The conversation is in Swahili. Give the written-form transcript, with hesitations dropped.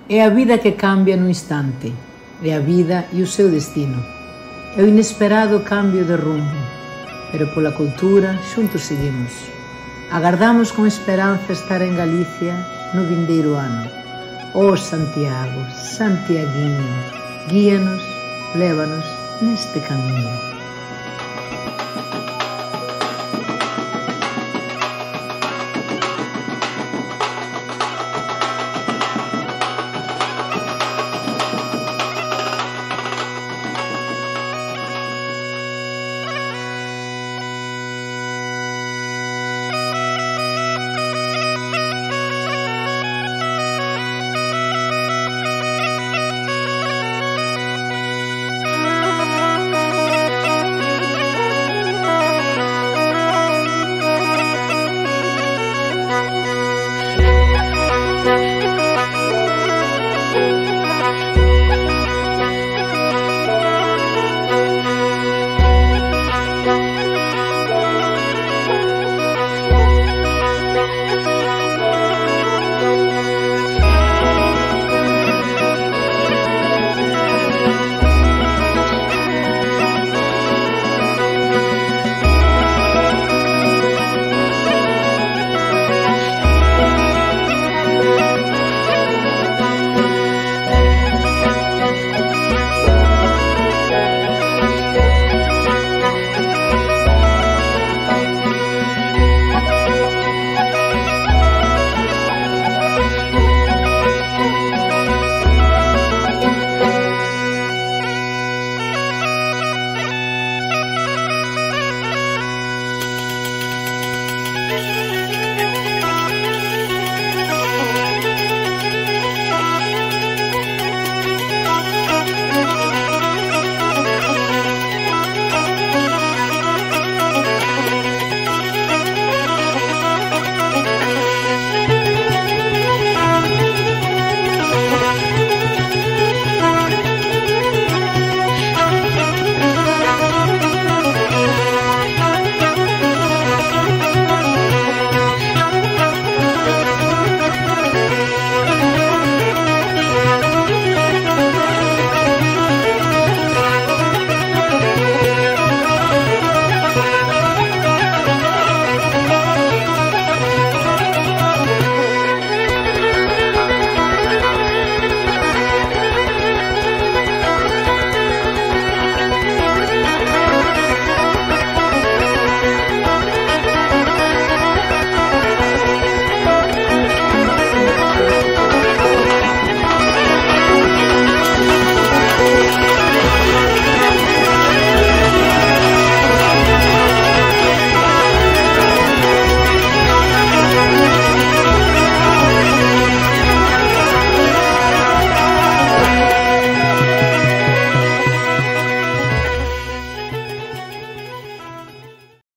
É a vida que cambia nun instante, é a vida e o seu destino. É o inesperado cambio de rumbo, pero pola cultura xuntos seguimos. Agardamos con esperanza estar en Galicia no vindeiro ano. Oh Santiago, Santiaguinho, guíanos, lévanos neste camiño.